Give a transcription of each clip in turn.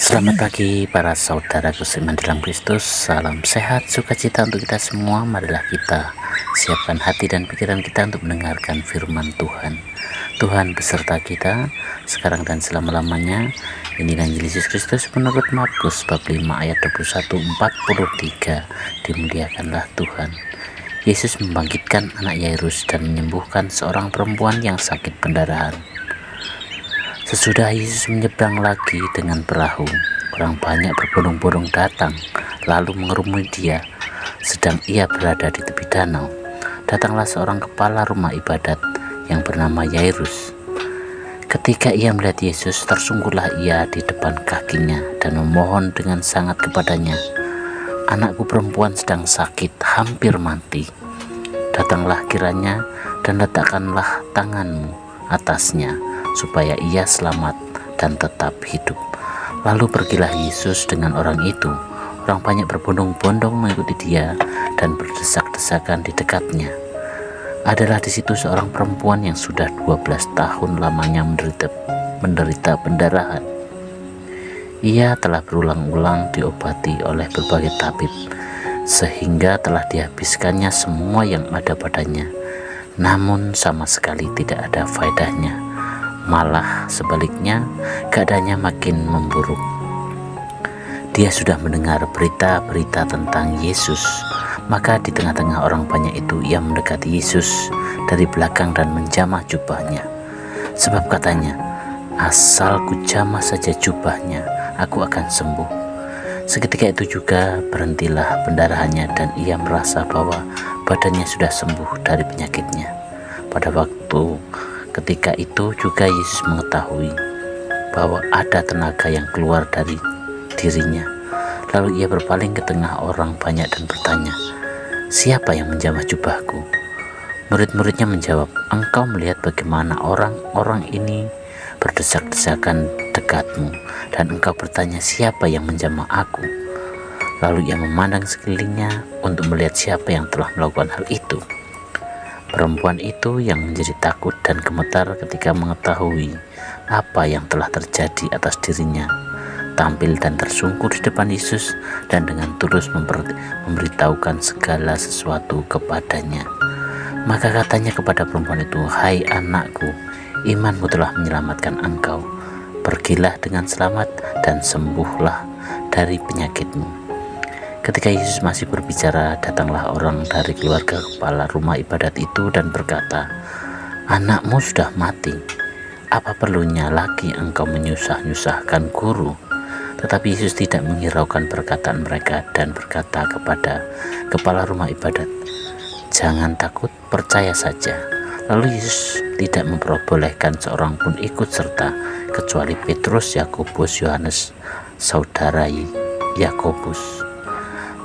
Selamat pagi para saudaraku seiman dalam Kristus. Salam sehat, sukacita untuk kita semua. Marilah kita siapkan hati dan pikiran kita untuk mendengarkan firman Tuhan. Tuhan beserta kita sekarang dan selama-lamanya. Inilah Injil Yesus Kristus menurut Markus bab 5 ayat 21-43. Dimuliakanlah Tuhan. Yesus membangkitkan anak Yairus dan menyembuhkan seorang perempuan yang sakit pendarahan. Sesudah Yesus menyeberang lagi dengan perahu, orang banyak berbondong-bondong datang, lalu mengerumuni dia, sedang ia berada di tepi danau. Datanglah seorang kepala rumah ibadat yang bernama Yairus. Ketika ia melihat Yesus, tersungguhlah ia di depan kakinya dan memohon dengan sangat kepadanya, "Anakku perempuan sedang sakit, hampir mati. Datanglah kiranya dan letakkanlah tanganmu atasnya, supaya ia selamat dan tetap hidup." Lalu pergilah Yesus dengan orang itu. Orang banyak berbondong-bondong mengikuti dia dan berdesak-desakan di dekatnya. Adalah di situ seorang perempuan yang sudah 12 tahun lamanya menderita pendarahan. Ia telah berulang-ulang diobati oleh berbagai tabib, sehingga telah dihabiskannya semua yang ada padanya. Namun sama sekali tidak ada faedahnya. Malah sebaliknya, keadaannya makin memburuk. Dia sudah mendengar berita-berita tentang Yesus. Maka di tengah-tengah orang banyak itu, ia mendekati Yesus dari belakang dan menjamah jubahnya. Sebab katanya, "Asal ku jamah saja jubahnya, aku akan sembuh." Seketika itu juga berhentilah pendarahannya dan ia merasa bahwa badannya sudah sembuh dari penyakitnya. Pada waktu ketika itu juga Yesus mengetahui bahwa ada tenaga yang keluar dari dirinya. Lalu ia berpaling ke tengah orang banyak dan bertanya, "Siapa yang menjamah jubahku?" Murid-muridnya menjawab, "Engkau melihat bagaimana orang-orang ini berdesak-desakan dekatmu, dan engkau bertanya, siapa yang menjamah aku?" Lalu ia memandang sekelilingnya untuk melihat siapa yang telah melakukan hal itu. Perempuan itu yang menjadi takut dan gemetar ketika mengetahui apa yang telah terjadi atas dirinya, tampil dan tersungkur di depan Yesus dan dengan tulus memberitahukan segala sesuatu kepadanya. Maka katanya kepada perempuan itu, "Hai anakku, imanmu telah menyelamatkan engkau. Pergilah dengan selamat dan sembuhlah dari penyakitmu." Ketika Yesus masih berbicara, datanglah orang dari keluarga kepala rumah ibadat itu dan berkata, "Anakmu sudah mati. Apa perlunya lagi engkau menyusah-nyusahkan guru?" Tetapi Yesus tidak menghiraukan perkataan mereka dan berkata kepada kepala rumah ibadat, "Jangan takut, percaya saja." Lalu Yesus tidak memperbolehkan seorang pun ikut serta, kecuali Petrus, Yakobus, Yohanes, saudara Yakobus.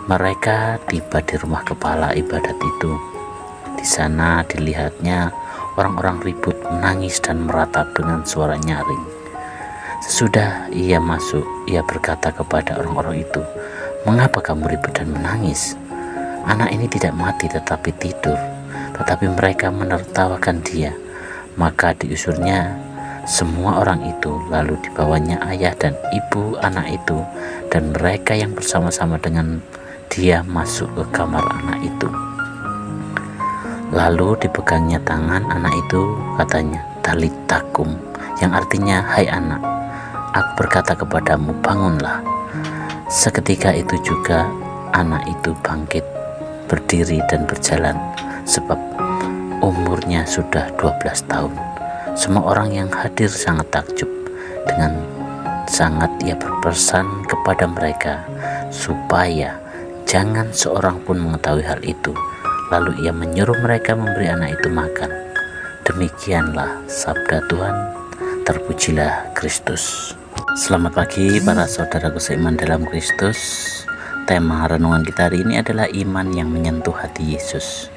Mereka tiba di rumah kepala ibadat itu. Di sana dilihatnya orang-orang ribut, menangis dan meratap dengan suara nyaring. Sesudah ia masuk, ia berkata kepada orang-orang itu, "Mengapa kamu ribut dan menangis? Anak ini tidak mati tetapi tidur." Tetapi mereka menertawakan dia. Maka diusurnya semua orang itu, lalu dibawanya ayah dan ibu anak itu dan mereka yang bersama-sama dengan dia masuk ke kamar anak itu. Lalu dipegangnya tangan anak itu, katanya, "Talita kum," yang artinya, "Hai anak, aku berkata kepadamu, bangunlah." Seketika itu juga anak itu bangkit, berdiri dan berjalan, sebab umurnya sudah 12 tahun. Semua orang yang hadir sangat takjub. Dengan sangat ia berpesan kepada mereka supaya jangan seorang pun mengetahui hal itu. Lalu ia menyuruh mereka memberi anak itu makan. Demikianlah sabda Tuhan. Terpujilah Kristus. Selamat pagi para saudaraku seiman dalam Kristus. Tema renungan kita hari ini adalah iman yang menyentuh hati Yesus.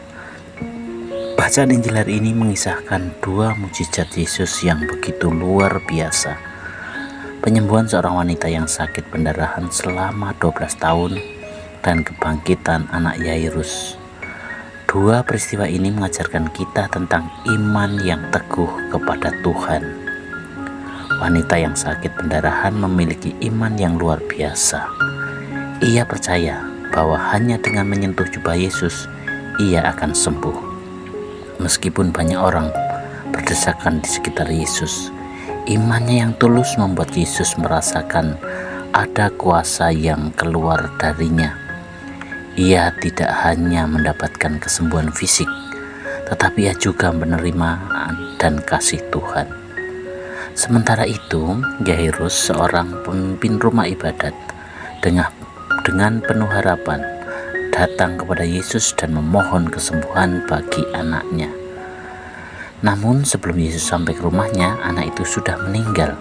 Bacaan Injil hari ini mengisahkan dua mukjizat Yesus yang begitu luar biasa. Penyembuhan seorang wanita yang sakit pendarahan selama 12 tahun dan kebangkitan anak Yairus. Dua peristiwa ini mengajarkan kita tentang iman yang teguh kepada Tuhan. Wanita yang sakit pendarahan memiliki iman yang luar biasa. Ia percaya bahwa hanya dengan menyentuh jubah Yesus, ia akan sembuh. Meskipun banyak orang berdesakan di sekitar Yesus, imannya yang tulus membuat Yesus merasakan ada kuasa yang keluar darinya. Ia tidak hanya mendapatkan kesembuhan fisik, tetapi ia juga menerima dan kasih Tuhan. Sementara itu, Yairus, seorang pemimpin rumah ibadat, dengan penuh harapan datang kepada Yesus dan memohon kesembuhan bagi anaknya. Namun sebelum Yesus sampai ke rumahnya, anak itu sudah meninggal.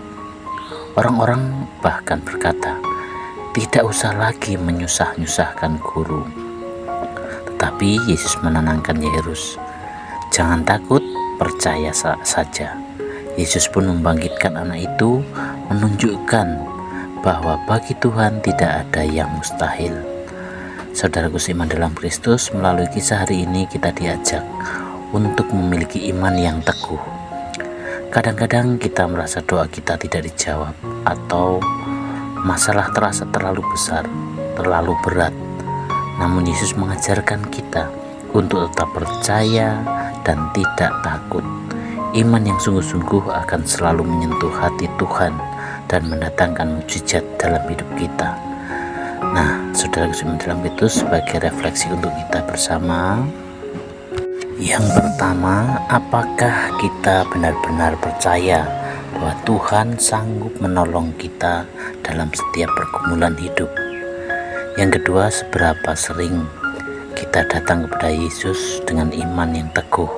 Orang-orang bahkan berkata, "Tidak usah lagi menyusah-nyusahkan guru." Tetapi Yesus menenangkan Yairus, "Jangan takut, percaya saja." Yesus pun membangkitkan anak itu, menunjukkan bahwa bagi Tuhan tidak ada yang mustahil. Saudaraku seiman dalam Kristus, melalui kisah hari ini kita diajak untuk memiliki iman yang teguh. Kadang-kadang kita merasa doa kita tidak dijawab, atau masalah terasa terlalu besar, terlalu berat. Namun Yesus mengajarkan kita untuk tetap percaya dan tidak takut. Iman yang sungguh-sungguh akan selalu menyentuh hati Tuhan dan mendatangkan mukjizat dalam hidup kita. Nah, saudara seiman dalam Kristus, sebagai refleksi untuk kita bersama, yang pertama, apakah kita benar-benar percaya bahwa Tuhan sanggup menolong kita dalam setiap pergumulan hidup? Yang kedua, seberapa sering kita datang kepada Yesus dengan iman yang teguh,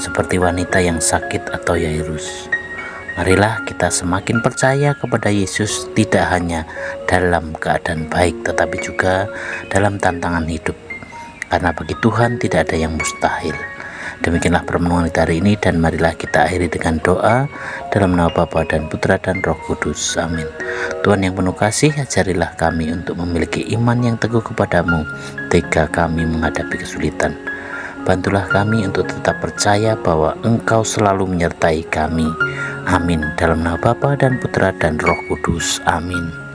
seperti wanita yang sakit atau Yairus? Marilah kita semakin percaya kepada Yesus, tidak hanya dalam keadaan baik, tetapi juga dalam tantangan hidup. Karena bagi Tuhan tidak ada yang mustahil. Demikianlah permenungan kita hari ini, dan marilah kita akhiri dengan doa dalam nama Bapa dan Putra dan Roh Kudus. Amin. Tuhan yang penuh kasih, ajarilah kami untuk memiliki iman yang teguh kepadamu ketika kami menghadapi kesulitan. Bantulah kami untuk tetap percaya bahwa Engkau selalu menyertai kami. Amin. Dalam nama Bapa dan Putra dan Roh Kudus. Amin.